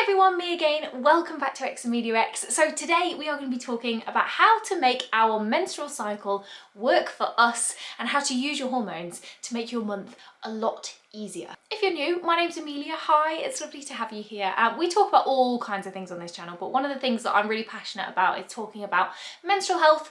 everyone, me again. Welcome back to xameliax. So today we are going to be talking about how to make our menstrual cycle work for us and how to use your hormones to make your month a lot easier. If you're new, my name's Amelia. Hi, it's lovely to have you here. We talk about all kinds of things on this channel, but one of the things that I'm really passionate about is talking about menstrual health,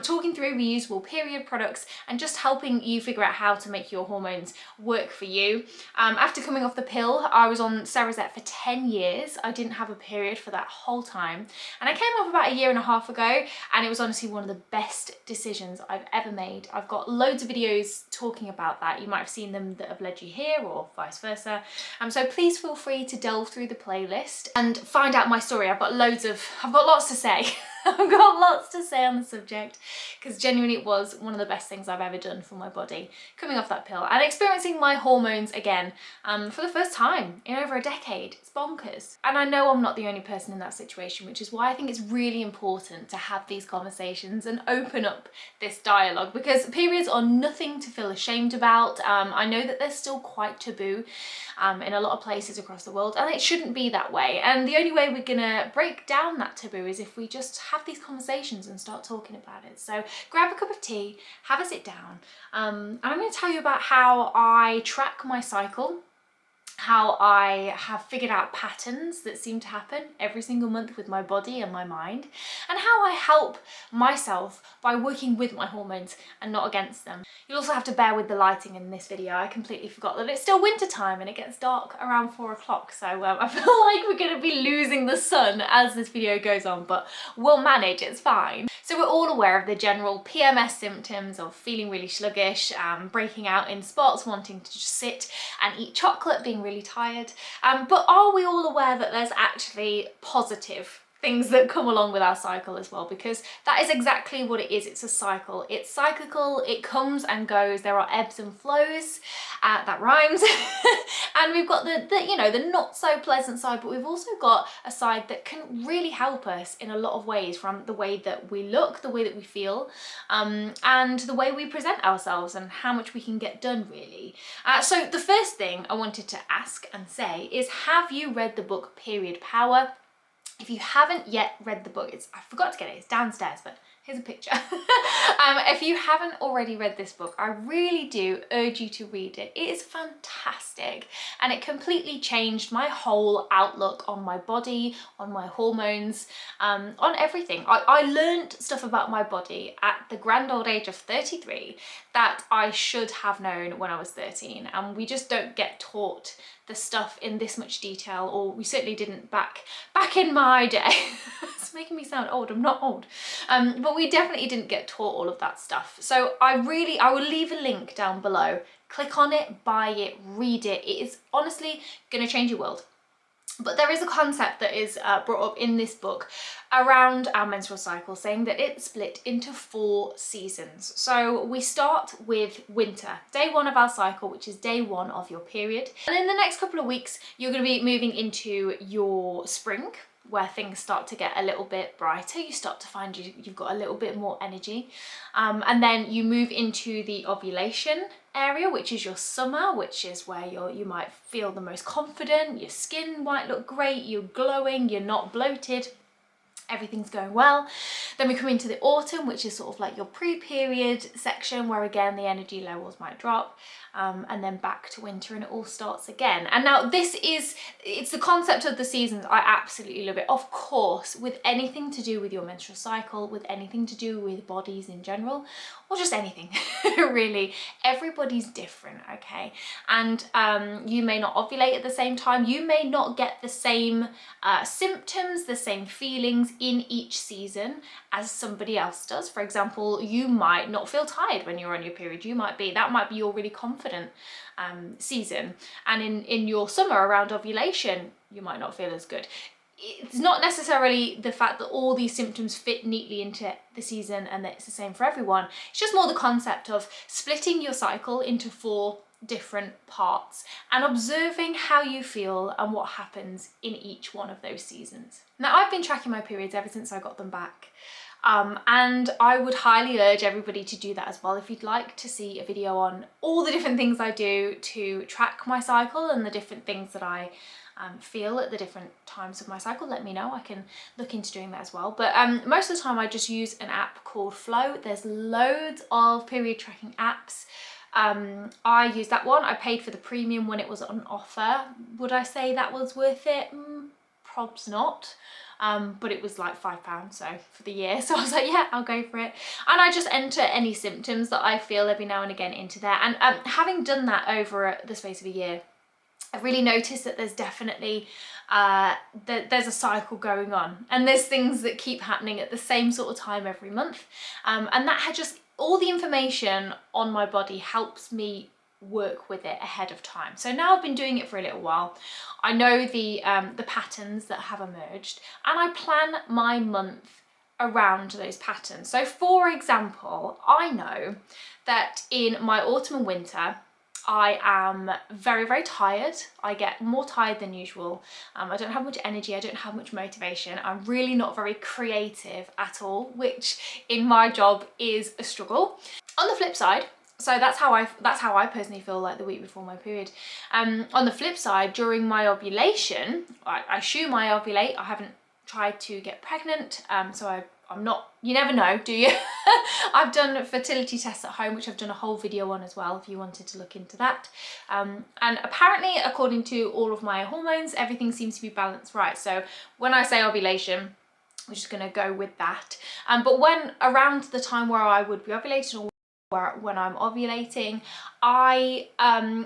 talking through reusable period products and just helping you figure out how to make your hormones work for you. After coming off the pill, I was on Cerazette for 10 years. I didn't have a period for that whole time. And I came off about a year and a half ago, and it was honestly one of the best decisions I've ever made. I've got loads of videos talking about that. You might have seen them that have led you here or vice versa. So please feel free to delve through the playlist and find out my story. I've got lots to say. I've got lots to say on the subject because genuinely it was one of the best things I've ever done for my body, coming off that pill and experiencing my hormones again for the first time in over a decade. It's bonkers. And I know I'm not the only person in that situation, which is why I think it's really important to have these conversations and open up this dialogue, because periods are nothing to feel ashamed about. I know that they're still quite taboo in a lot of places across the world, and it shouldn't be that way. And the only way we're gonna break down that taboo is if we just have these conversations and start talking about it. So grab a cup of tea, have a sit down, and I'm going to tell you about how I track my cycle, how I have figured out patterns that seem to happen every single month with my body and my mind, and how I help myself by working with my hormones and not against them. You'll also have to bear with the lighting in this video. I completely forgot that it's still winter time and it gets dark around 4 o'clock, so I feel like we're going to be losing the sun as this video goes on, but we'll manage, it's fine. So we're all aware of the general PMS symptoms of feeling really sluggish, breaking out in spots, wanting to just sit and eat chocolate, being really tired. But are we all aware that there's actually positive things that come along with our cycle as well? Because that is exactly what it is. It's a cycle. It's cyclical. It comes and goes. There are ebbs and flows. That rhymes. And we've got the not so pleasant side, but we've also got a side that can really help us in a lot of ways, from the way that we look, the way that we feel, and the way we present ourselves and how much we can get done, really. So the first thing I wanted to ask and say is, have you read the book Period Power? If you haven't yet read the book, I forgot to get it, it's downstairs, but here's a picture. If you haven't already read this book, I really do urge you to read it. It is fantastic, and it completely changed my whole outlook on my body, on my hormones, on everything. I learned stuff about my body at the grand old age of 33 that I should have known when I was 13, and we just don't get taught the stuff in this much detail, or we certainly didn't back in my day. It's making me sound old. I'm not old, but we definitely didn't get taught all of that stuff. So I will leave a link down below. Click on it, buy it, read it. It is honestly going to change your world. But there is a concept that is brought up in this book around our menstrual cycle, saying that it's split into 4 seasons. So we start with winter, day 1 of our cycle, which is day 1 of your period. And in the next couple of weeks, you're going to be moving into your spring, where things start to get a little bit brighter. You start to find you've got a little bit more energy. And then you move into the ovulation area, which is your summer, which is where you might feel the most confident, your skin might look great, you're glowing, you're not bloated, everything's going well. Then we come into the autumn, which is sort of like your pre-period section, where again the energy levels might drop, and then back to winter and it all starts again. And now it's the concept of the seasons. I absolutely love it. Of course, with anything to do with your menstrual cycle, with anything to do with bodies in general, or just anything, really, everybody's different, okay? And you may not ovulate at the same time. You may not get the same symptoms, the same feelings in each season as somebody else does. For example, you might not feel tired when you're on your period. That might be your really confident season, and in your summer around ovulation you might not feel as good. It's not necessarily the fact that all these symptoms fit neatly into the season and that it's the same for everyone. It's just more the concept of splitting your cycle into 4 different parts and observing how you feel and what happens in each one of those seasons. Now, I've been tracking my periods ever since I got them back. And I would highly urge everybody to do that as well. If you'd like to see a video on all the different things I do to track my cycle and the different things that I feel at the different times of my cycle, let me know. I can look into doing that as well. But most of the time I just use an app called Flow. There's loads of period tracking apps. I use that one. I paid for the premium when it was on offer. Would I say that was worth it? Probs not. But it was like £5 so for the year, so I was like, yeah, I'll go for it. And I just enter any symptoms that I feel every now and again into there, and having done that over the space of a year, I've really noticed that there's definitely there's a cycle going on, and there's things that keep happening at the same sort of time every month, and that had just all the information on my body helps me work with it ahead of time. So now I've been doing it for a little while. I know the patterns that have emerged, and I plan my month around those patterns. So for example, I know that in my autumn and winter I am very, very tired. I get more tired than usual. I don't have much energy. I don't have much motivation. I'm really not very creative at all, which in my job is a struggle. On the flip side, so that's how I personally feel like the week before my period. On the flip side, during my ovulation, I assume I ovulate. I haven't tried to get pregnant, so I'm not, you never know, do you? I've done fertility tests at home, which I've done a whole video on as well, if you wanted to look into that. And apparently, according to all of my hormones, everything seems to be balanced right. So when I say ovulation, we're just gonna go with that. But when around the time where I would be ovulating, or when I'm ovulating, I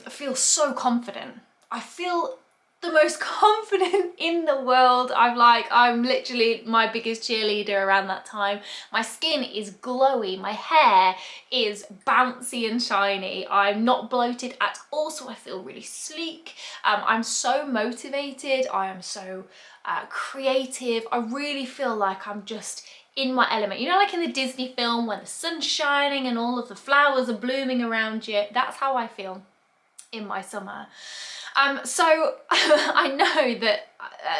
feel so confident. I feel the most confident in the world. I'm literally my biggest cheerleader around that time. My skin is glowy, my hair is bouncy and shiny, I'm not bloated at all, so I feel really sleek. I'm so motivated, I am so creative. I really feel like I'm just in my element. You know, like in the Disney film when the sun's shining and all of the flowers are blooming around you? That's how I feel in my summer. So I know that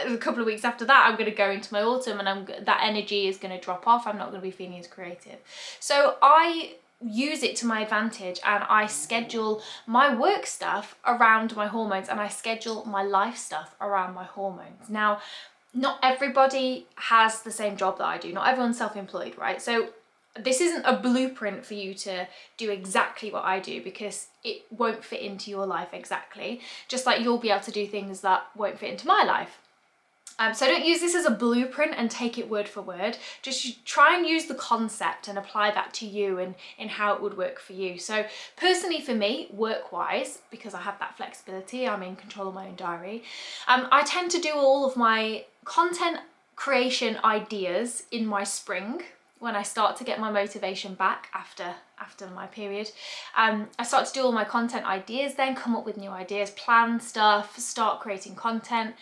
a couple of weeks after that I'm going to go into my autumn, and that energy is going to drop off. I'm not going to be feeling as creative. So I use it to my advantage, and I schedule my work stuff around my hormones, and I schedule my life stuff around my hormones. Now, not everybody has the same job that I do. Not everyone's self-employed, right? So this isn't a blueprint for you to do exactly what I do, because it won't fit into your life exactly, just like you'll be able to do things that won't fit into my life. So don't use this as a blueprint and take it word for word. Just try and use the concept and apply that to you and in how it would work for you. So personally for me, work-wise, because I have that flexibility, I'm in control of my own diary, I tend to do all of my content creation ideas in my spring, when I start to get my motivation back after my period. I start to do all my content ideas, then come up with new ideas, plan stuff, start creating content,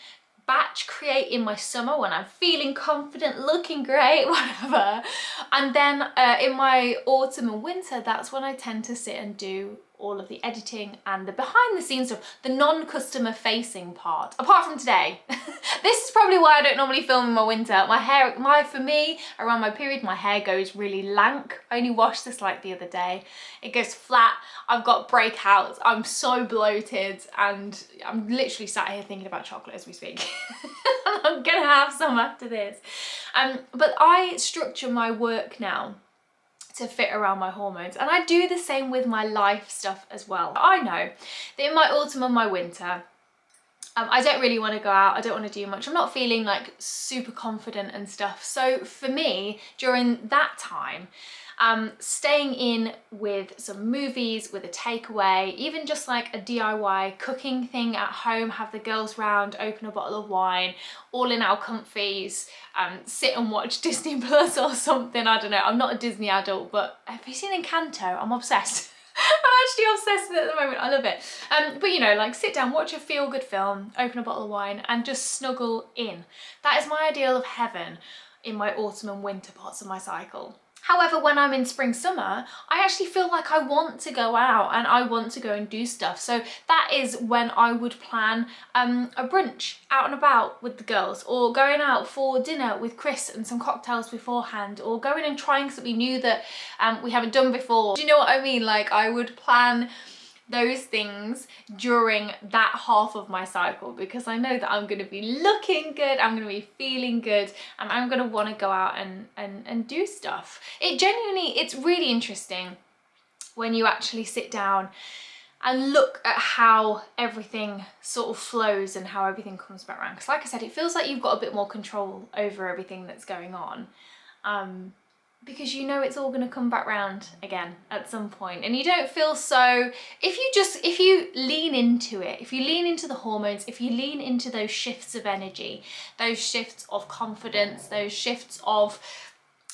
batch create in my summer when I'm feeling confident, looking great, whatever. And then in my autumn and winter, that's when I tend to sit and do all of the editing and the behind the scenes stuff, the non-customer facing part, apart from today. This is probably why I don't normally film in my winter. For me, around my period, my hair goes really lank. I only washed this like the other day. It goes flat, I've got breakouts, I'm so bloated, and I'm literally sat here thinking about chocolate as we speak. I'm gonna have some after this. But I structure my work now to fit around my hormones, and I do the same with my life stuff as well. I know that in my autumn and my winter, I don't really want to go out, I don't want to do much, I'm not feeling like super confident and stuff. So for me, during that time, staying in with some movies, with a takeaway, even just like a DIY cooking thing at home, have the girls round, open a bottle of wine, all in our comfies, sit and watch Disney Plus or something. I don't know, I'm not a Disney adult, but have you seen Encanto? I'm obsessed. I'm actually obsessed with it at the moment, I love it. But you know, like sit down, watch a feel-good film, open a bottle of wine and just snuggle in. That is my ideal of heaven in my autumn and winter parts of my cycle. However, when I'm in spring, summer, I actually feel like I want to go out and I want to go and do stuff. So that is when I would plan a brunch out and about with the girls, or going out for dinner with Chris and some cocktails beforehand, or going and trying something new that we haven't done before. Do you know what I mean? Like I would plan those things during that half of my cycle, because I know that I'm going to be looking good, I'm going to be feeling good, and I'm going to want to go out and do stuff. It's really interesting when you actually sit down and look at how everything sort of flows and how everything comes back around. Because like I said, it feels like you've got a bit more control over everything that's going on. Because you know it's all going to come back round again at some point, and you don't feel so, if you lean into it, if you lean into the hormones, if you lean into those shifts of energy, those shifts of confidence, those shifts of,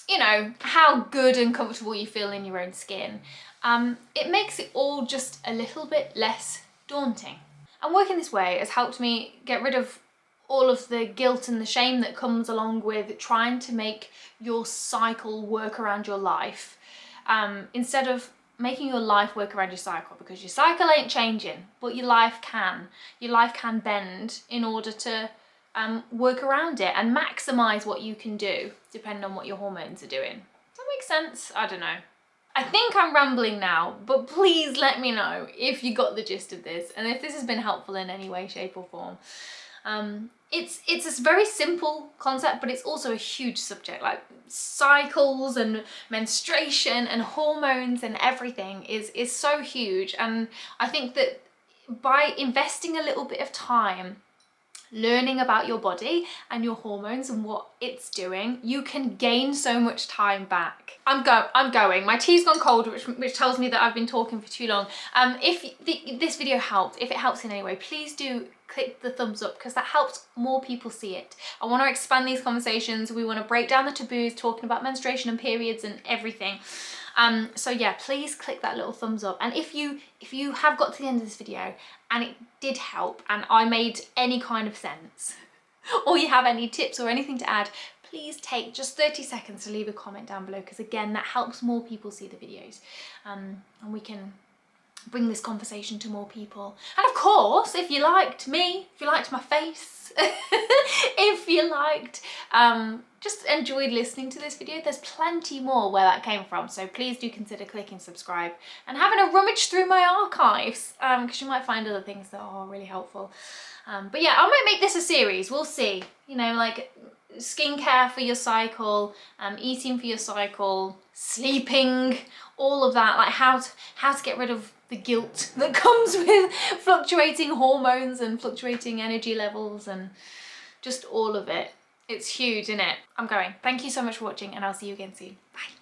you know, how good and comfortable you feel in your own skin, it makes it all just a little bit less daunting. And working this way has helped me get rid of all of the guilt and the shame that comes along with trying to make your cycle work around your life, instead of making your life work around your cycle, because your cycle ain't changing, but your life can. Your life can bend in order to work around it and maximize what you can do depending on what your hormones are doing. Does that make sense? I don't know. I think I'm rambling now, but please let me know if you got the gist of this and if this has been helpful in any way, shape or form. It's a very simple concept, but it's also a huge subject. Like cycles and menstruation and hormones and everything is so huge. And I think that by investing a little bit of time learning about your body and your hormones and what it's doing, you can gain so much time back. I'm going. My tea's gone cold, which tells me that I've been talking for too long. If this video helped, if it helps in any way, please do click the thumbs up, because that helps more people see it. I want to expand these conversations. We want to break down the taboos, talking about menstruation and periods and everything. So yeah, please click that little thumbs up. And if you have got to the end of this video and it did help and I made any kind of sense, or you have any tips or anything to add, please take just 30 seconds to leave a comment down below, because again, that helps more people see the videos, and we can bring this conversation to more people. And of course, if you liked me, if you liked my face, if you liked, just enjoyed listening to this video, there's plenty more where that came from. So please do consider clicking subscribe and having a rummage through my archives, because you might find other things that are really helpful. But yeah, I might make this a series, we'll see. You know, like skincare for your cycle, eating for your cycle, sleeping, all of that, like how to get rid of the guilt that comes with fluctuating hormones and fluctuating energy levels and just all of it. It's huge, isn't it? I'm going. Thank you so much for watching, and I'll see you again soon. Bye.